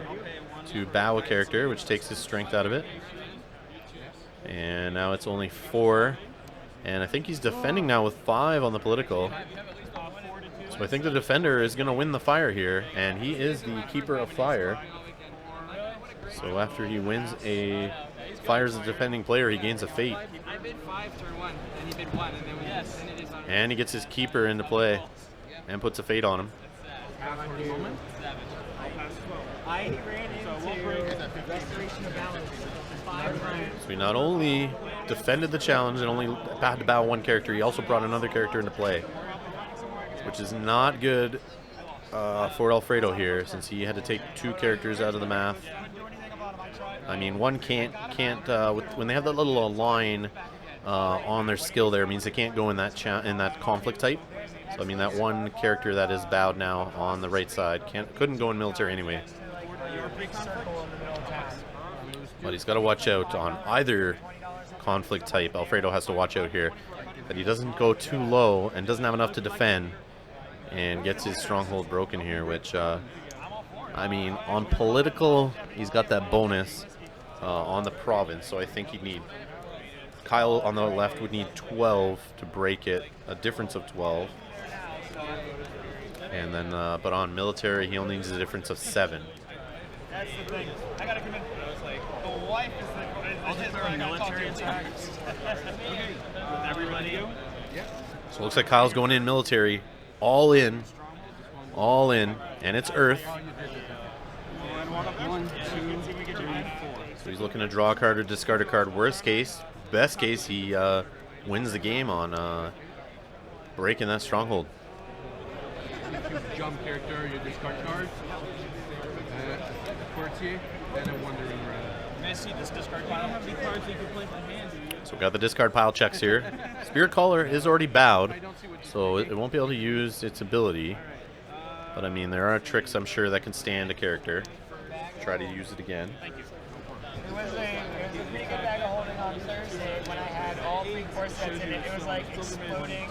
to bow a character, which takes his strength out of it. And now it's only 4, and I think he's defending now with 5 on the political. So I think the defender is going to win the fire here, and he is the keeper of fire. So after he wins a fire as a defending player, he gains a fate. I bid 5 turn 1, and he bid 1, and then it is on. And he gets his keeper into play and puts a fate on him. I ran into restoration of balance 5 times. So he not only defended the challenge and only had to bow 1 character, he also brought another character into play, which is not good for Alfredo here, since he had to take 2 characters out of the math. I mean, one can't when they have that little line on their skill there, it means they can't go in that conflict type. So I mean, that 1 character that is bowed now on the right side couldn't go in military anyway. But he's got to watch out on either conflict type. Alfredo has to watch out here that he doesn't go too low and doesn't have enough to defend and gets his stronghold broken here, which I mean, on political, he's got that bonus on the province, so I think he'd need, Kyle on the left would need 12 to break it, a difference of 12. And then, but on military, he only needs a difference of 7. That's the thing. I gotta commit. Like, the wife is the. I'll just learn military attacks. With everybody. Yeah. So it looks like Kyle's going in military, all in, and it's Earth. 1, 2, 3, 4. So he's looking to draw a card or discard a card. Worst case, best case, he wins the game on breaking that stronghold. Jump character, you discard cards. Courtier, and a wandering around. May I see this discard pile? I don't have any cards you can play for hand. So we got the discard pile checks here. Spirit Caller is already bowed, so it won't be able to use its ability. But I mean, there are tricks I'm sure that can stand a character. Try to use it again. It was a pretty good bag of holding on Thursday when I had all 3 core sets in it. It was like exploding.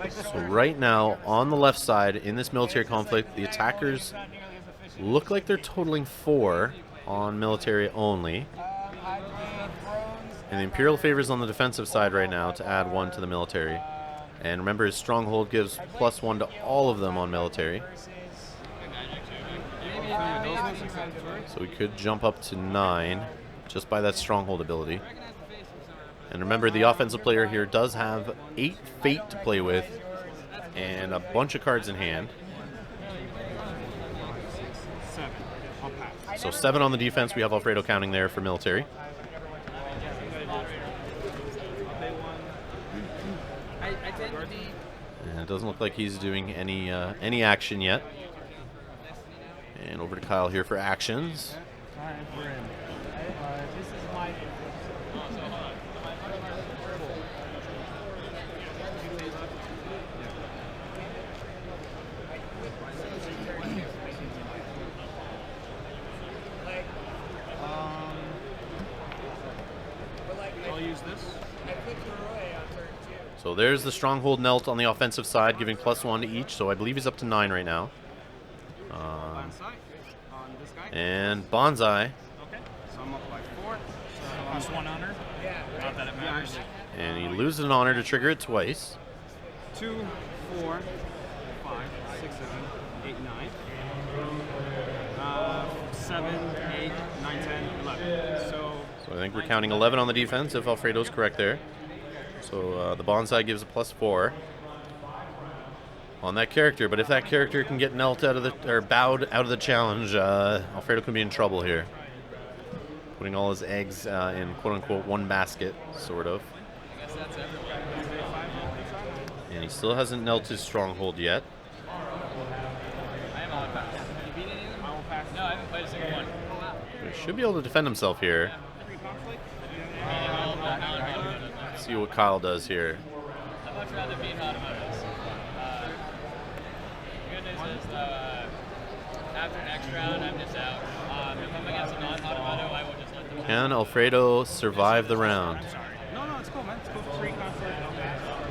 So right now, on the left side, in this military conflict, the attackers look like they're totaling 4 on military only. And the Imperial favors on the defensive side right now to add 1 to the military. And remember, his Stronghold gives +1 to all of them on military. So we could jump up to 9 just by that Stronghold ability. And remember, the offensive player here does have 8 fate to play with and a bunch of cards in hand. I'll pass. So 7 on the defense. We have Alfredo counting there for military. I tend to be. And it doesn't look like he's doing any action yet. And over to Kyle here for actions. Alright, we're in. This is my. I'll use this. So there's the Stronghold Nelt on the offensive side, giving +1 to each. So I believe he's up to 9 right now. Bonsai on this guy. And Bonsai. Okay. So I'm up by 4. So +1 honor. Yeah. Not that it matters. And he loses an honor to trigger it twice. 2, 4, 5, 6, 7, 8, 9. 7, 8, 9, 10, 11. So I think we're counting 11 on the defense if Alfredo's correct there. So the Bonsai gives a +4 on that character. But if that character can get knelt out of the or bowed out of the challenge, Alfredo can be in trouble here. Putting all his eggs in quote unquote one basket, sort of. I guess that's everywhere. And he still hasn't knelt his Stronghold yet. I am on pass. Have you beat any of them? I will pass. No, I haven't played a single one. He should be able to defend himself here. Let's see what Kyle does here. I'd much rather beat automotives. The good news is, after next round, I'm just out. If I'm against a non-automotive, I will just let them. Can Alfredo survive the round? sorry. No, it's cool, man. It's cool. Free conflict.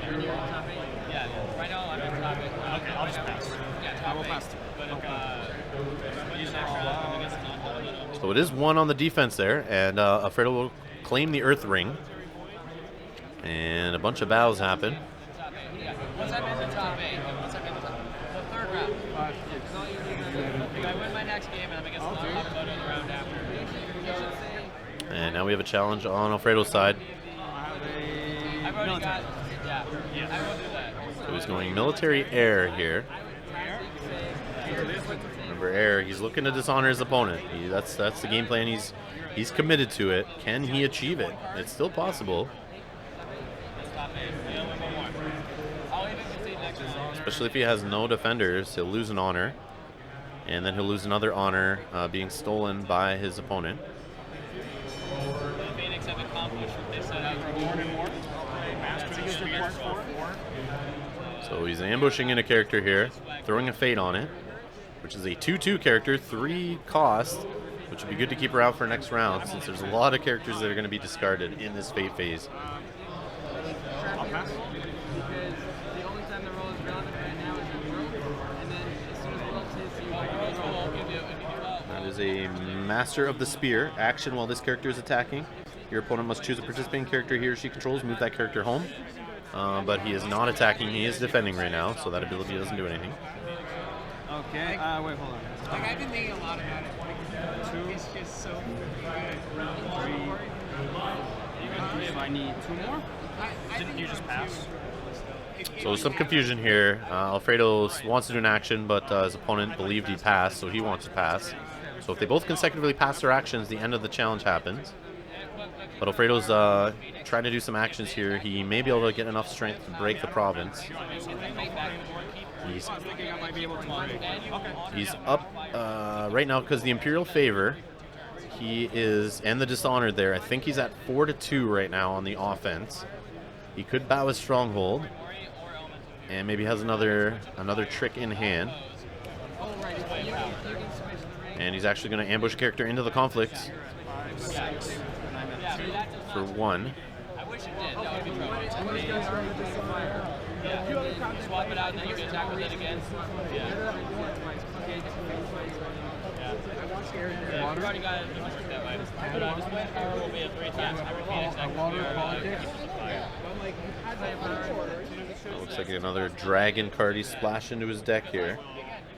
You're in top 8? Yeah, right now I'm in top 8. Okay, I'll just pass. Yeah, top I will 8. pass. But if next round, I'm against a non-automotive. So it is 1 on the defense there, and Alfredo will claim the Earth Ring. And a bunch of bows happen. Top 8. Yeah. Once I'm in the top 8, once I'm in the third round. If I win my next game and I'm against a non-automotive in the round after, you should say. And now we have a challenge on Alfredo's side. I've already got. Yeah. I will do that. So he's going military air here. Remember air, he's looking to dishonor his opponent. That's the game plan. He's committed to it. Can he achieve it? It's still possible. Especially if he has no defenders, he'll lose an honor. And then he'll lose another honor being stolen by his opponent. Phoenix have accomplished what they set out to do. So he's ambushing in a character here, throwing a fate on it, which is a 2/2 character, 3 cost, which would be good to keep around for next round since there's a lot of characters that are going to be discarded in this fate phase. I'll pass. Because the only time the roll is relevant right now is in world, and then as soon as world hits you, roll give you That is a Master of the Spear action while this character is attacking. Your opponent must choose a participating character he or she controls, move that character home. But he is not attacking, he is defending right now, so that ability doesn't do anything. Okay, wait, hold on. Like, I've been thinking a lot about it. 2, It's just so good. 3, even if I need 2 more? I Didn't you just pass? So some confusion here. Alfredo wants to do an action, but his opponent believed he passed, so he wants to pass. So if they both consecutively pass their actions, the end of the challenge happens. But Alfredo's trying to do some actions here. He may be able to get enough strength to break the province. He's up right now because the Imperial Favor. He is, and the Dishonored there. I think he's at 4-2 right now on the offense. He could bow his Stronghold, and maybe has another trick in hand. And he's actually going to ambush a character into the conflict for 1. I wish it did. That would be trouble. Swap it out, and then you can attack with it again. I've already got it that way. This power will be a 3 times every Phoenix Looks like another dragon card he splashed into his deck here.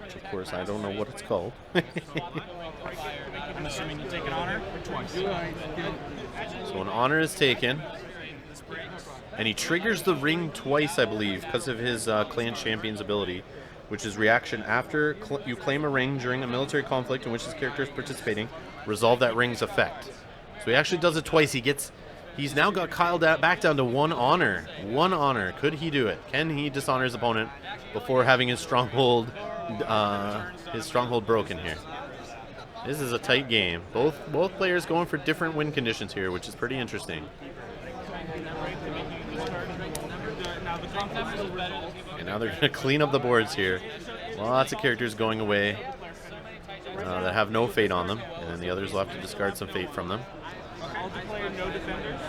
Which of course I don't know what it's called. I'm assuming you take an honor twice. So an honor is taken. And he triggers the ring twice, I believe, because of his clan champion's ability. which is reaction after you claim a ring during a military conflict in which this character is participating. Resolve that ring's effect. So he actually does it twice. He's now got Kyle back down to 1 honor. 1 honor. Could he do it? Can he dishonor his opponent before having his stronghold broken here? This is a tight game. Both players going for different win conditions here, which is pretty interesting. And now they're going to clean up the boards here. Lots of characters going away that have no fate on them, and then the others will have to discard some fate from them. Multiplayer, no defenders.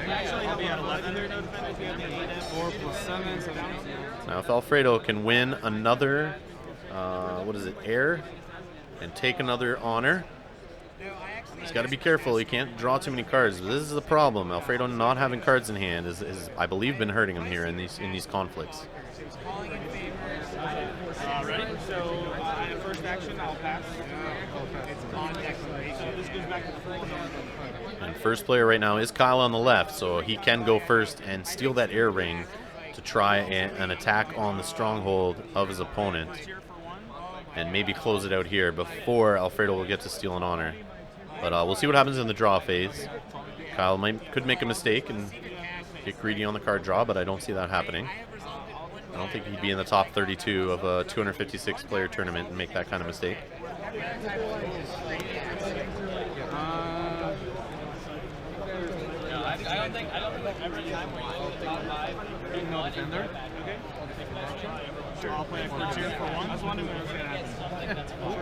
Actually, I'll be at 11. No defenders. We have the 8 4+7. So now, if Alfredo can win another, air, and take another honor, he's got to be careful. He can't draw too many cards. This is the problem. Alfredo not having cards in hand is I believe, been hurting him here in these conflicts. Ready? So, first action, I'll pass. It's on declaration. So this goes back to the full. And first player right now is Kyle on the left, so he can go first and steal that air ring to try an attack on the stronghold of his opponent, and maybe close it out here before Alfredo will get to steal an honor. But we'll see what happens in the draw phase. Kyle could make a mistake and get greedy on the card draw, but I don't see that happening. I don't think he'd be in the top 32 of a 256-player tournament and make that kind of mistake. I don't think every time we go top 5, No defender. Okay. Sure. I'll play a card for 1. I was wondering what was going to happen. I think that's fine.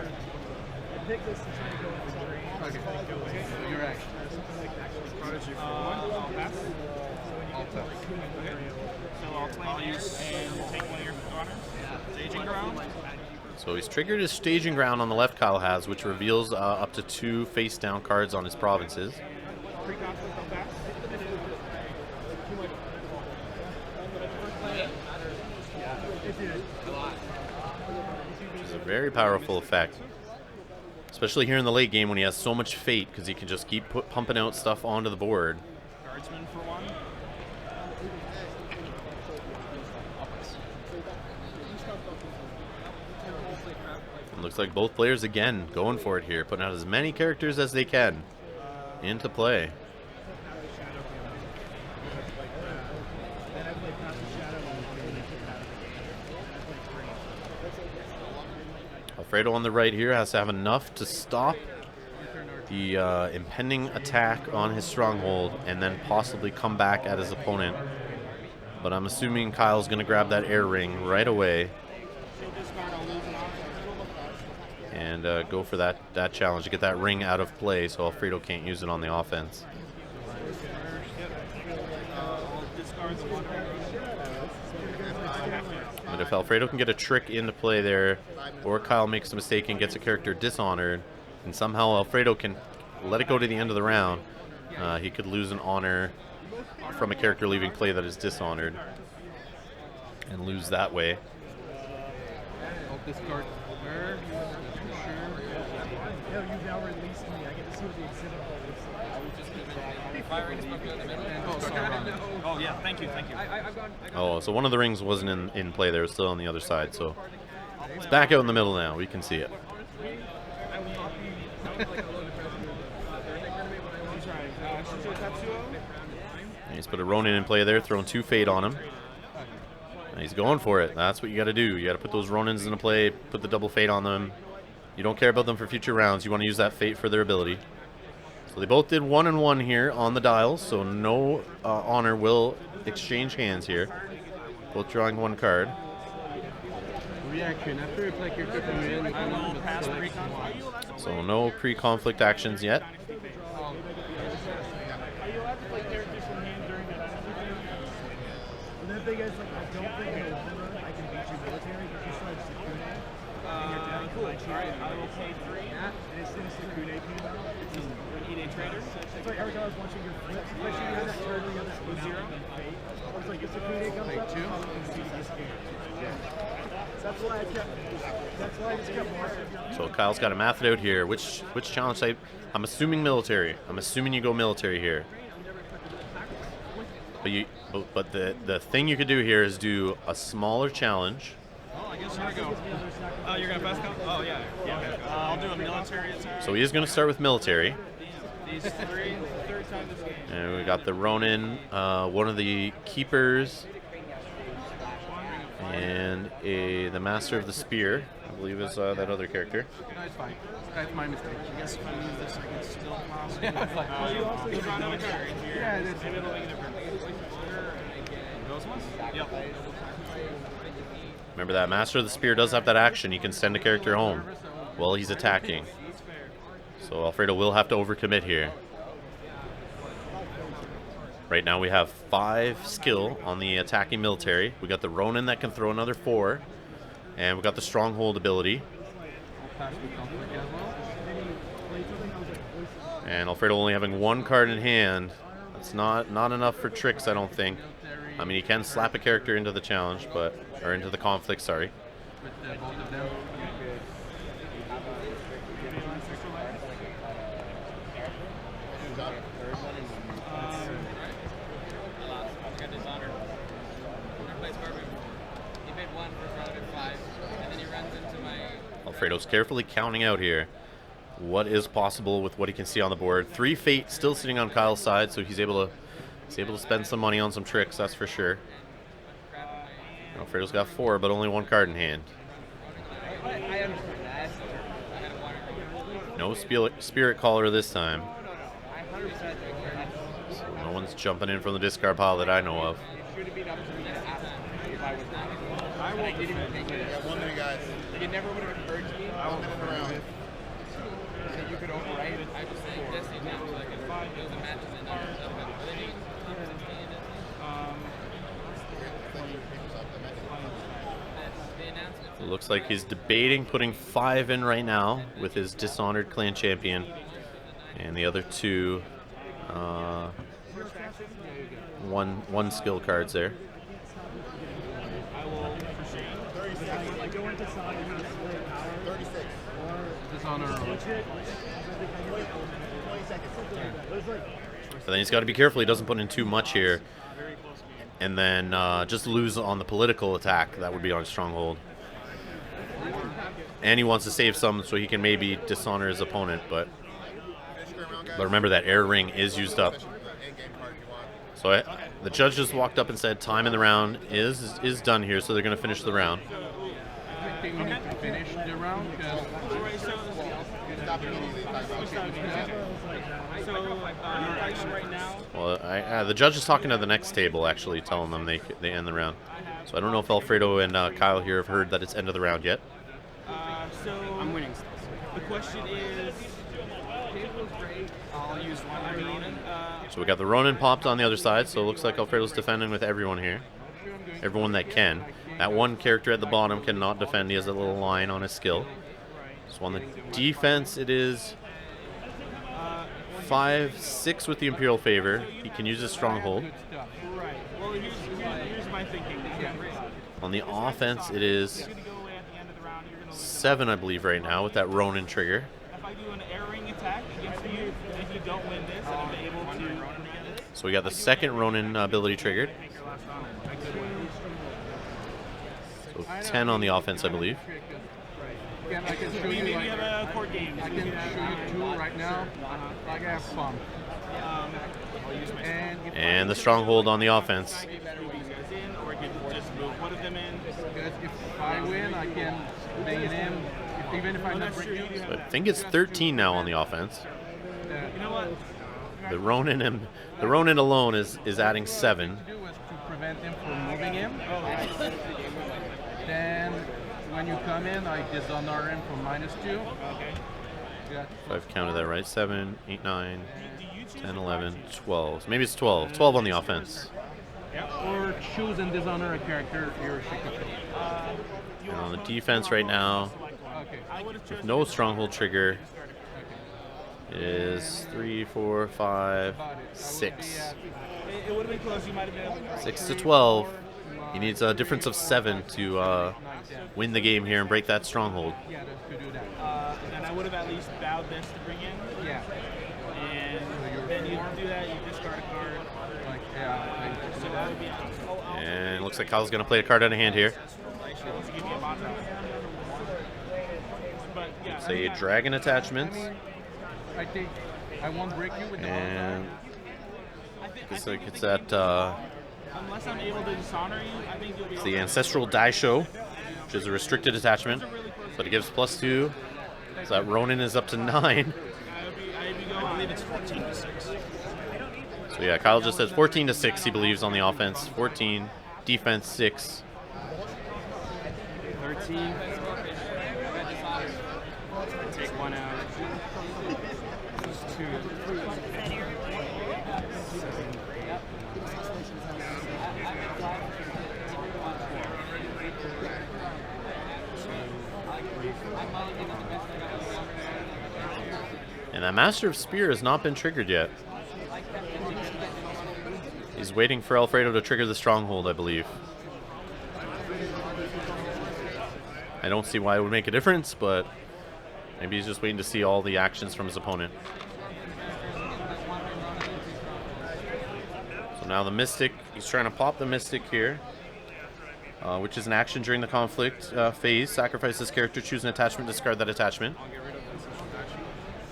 Okay. You're right. Prodigy for 1. I'll pass. So I'll use and take 1 of your honors. Staging ground. So he's triggered his staging ground on the left, Kyle has, which reveals up to 2 face-down cards on his provinces. Pre-conflict, I'll pass. Which is a very powerful effect, especially here in the late game when he has so much fate, because he can just keep pumping out stuff onto the board. Guardsman for 1. It looks like both players again going for it here, putting out as many characters as they can into play. Alfredo on the right here has to have enough to stop the impending attack on his stronghold and then possibly come back at his opponent. But I'm assuming Kyle's going to grab that air ring right away and go for that challenge to get that ring out of play so Alfredo can't use it on the offense. But if Alfredo can get a trick into play there, or Kyle makes a mistake and gets a character dishonored, and somehow Alfredo can let it go to the end of the round, he could lose an honor from a character leaving play that is dishonored and lose that way. I'll discard. You've now released me. I get to see what the exhibit hall looks like. Oh, yeah, thank you. Oh, so one of the rings wasn't in play there, it was still on the other side, so it's back out in the middle now, we can see it. And he's put a Ronin in play there, throwing 2 fate on him. And he's going for it. That's what you got to do. You got to put those Ronins into play, put the double fate on them. You don't care about them for future rounds. You want to use that fate for their ability. So they both did 1 and 1 here on the dials, so no honor will exchange hands here. Both drawing 1 card. Reaction after you play character from your end. I will pass pre-conflict. So no pre-conflict actions yet. Are you allowed to play characters from hand during the battle? And the thing is, like, I don't think in the long run I can beat you military because you still have Sakune. And you're down cool. Alright, I will pay 3. And as soon as Sakune came out, it's just Eat a trader. it's like every time I was watching your flips, especially you had that turn where you had that 0 fate. I was like, if Sakune comes up, I'm going to be scared. That's why I just kept watching. So Kyle's got to math it out here. Which challenge type? I'm assuming military. I'm assuming you go military here. But the thing you could do here is do a smaller challenge Well, I guess here we go. Oh, you're gonna fast count? Oh yeah. I'll do a military attack. So he is going to start with military. These three, third time this game. And we got the Ronin, one of the keepers, and the Master of the Spear, I believe is that other character. No, it's fine. That's my mistake. I guess if I lose this, I can still possibly. You draw another card here. Yeah, that's Maybe it'll make a difference. Those ones? Yep. Remember that Master of the Spear does have that action. You can send a character home while he's attacking. So Alfredo will have to overcommit here. Right now we have 5 skill on the attacking military. We got the Ronin that can throw another 4. And we got the Stronghold ability. And Alfredo only having 1 card in hand. That's not enough for tricks, I don't think. I mean, he can slap a character into the challenge, or into the conflict, sorry. With both of them. Got Dishonored. Never played Scorpion. He paid 1 for round at 5, and then he runs into my. Alfredo's carefully counting out here what is possible with what he can see on the board. 3 Fate still sitting on Kyle's side, so he's able to spend some money on some tricks, that's for sure. Alfredo's got 4, but only 1 card in hand. No Spirit Caller this time. So no one's jumping in from the discard pile that I know of. I won't even think it. One minute, guys. It never would have occurred to me. I will minute around. So you could overwrite it. I was saying Destiny now, so I could find those matches in there. Are they doing 16 in Destiny? The announcement. It looks like he's debating putting 5 in right now with his Dishonored Clan Champion. And the other 2, one skill cards there. But then he's got to be careful he doesn't put in too much here. And then just lose on the political attack. That would be on Stronghold. And he wants to save some so he can maybe dishonor his opponent. But remember that air ring is used up. So the judge just walked up and said time in the round is done here, so they're going to finish the round. I think we need to finish the round because right now. Well, the judge is talking to the next table, actually, telling them they end the round. So I don't know if Alfredo and Kyle here have heard that it's end of the round yet. So I'm winning still. The question is, I'll use one. So we got the Ronin popped on the other side, so it looks like Alfredo's defending with everyone here. Everyone that can. That one character at the bottom cannot defend. He has a little line on his skill. So on the defense, it is 5-6 with the Imperial Favor. He can use his Stronghold. Right. Well, here's my thinking. On the offense, it is 7, I believe, right now with that Ronin trigger. If I do an air ring attack against you, if you don't win this, and I'm able to. So we got the second Ronin ability triggered. So 10 on the offense, I believe. again, I can show you. Maybe Like, have a court game. I can show you 2 right now. Like I have fun. And the Stronghold on the offense. Or I can just move one of them in. Because if I win, I can bang it in. Even if I'm not breaking. So I think it's 13 now on the offense. You know what? The Ronin alone is adding 7. To do was to prevent him from moving him. Then when you come in, I dishonor him for -2. Yeah. If I've counted that right, 7, 8, 9, 10, 11, 12. Maybe it's 12. 12 on the offense. Or choose and dishonor a character you're And on the defense right now, Okay. with no Stronghold trigger, it is 3, 4, 5, 6. It would have been close. You might have been. 6 to 12. He needs a difference of 7 to win the game here and break that Stronghold. Yeah, that's to do that. And I would have at least bowed this to bring in. Yeah. And then you do that, you discard a card. Like, yeah. So that would be. And it looks like Kyle's going to play a card out of hand here. Say dragon attachments. I think I won't break you with the And looks like it's at Unless I'm able to dishonor you, I think you'll be it's the Ancestral Die Show, which is a restricted attachment, but it gives +2. So that Ronin is up to 9. I believe it's 14 to 6. So yeah, Kyle just says 14 to 6. He believes on the offense. 14, defense 6. 13. Take one out. Just 2. And that Master of Spear has not been triggered yet. He's waiting for Alfredo to trigger the Stronghold, I believe. I don't see why it would make a difference, but maybe he's just waiting to see all the actions from his opponent. So now the Mystic, he's trying to pop the Mystic here, which is an action during the conflict phase. Sacrifice this character, choose an attachment, discard that attachment.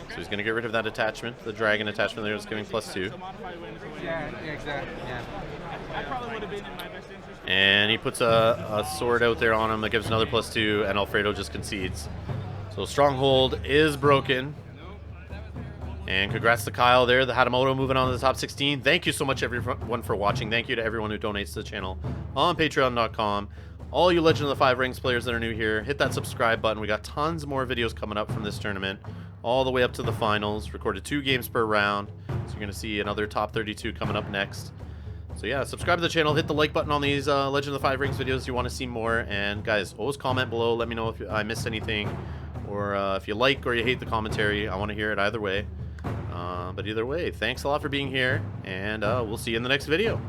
So he's going to get rid of that attachment. The dragon attachment there is giving +2. Yeah, exactly. Yeah. I probably would have been in my best interest. And he puts a sword out there on him that gives another +2, and Alfredo just concedes. So Stronghold is broken. And congrats to Kyle there, the Hatamoto, moving on to the top 16. Thank you so much, everyone, for watching. Thank you to everyone who donates to the channel on Patreon.com. All you Legend of the Five Rings players that are new here, hit that subscribe button. We got tons more videos coming up from this tournament, all the way up to the finals. Recorded 2 games per round, so you're going to see another top 32 coming up next. So yeah, subscribe to the channel, hit the like button on these Legend of the Five Rings videos if you want to see more. And guys, always comment below. Let me know if I missed anything, or if you like or you hate the commentary. I want to hear it either way. But either way, thanks a lot for being here, and we'll see you in the next video.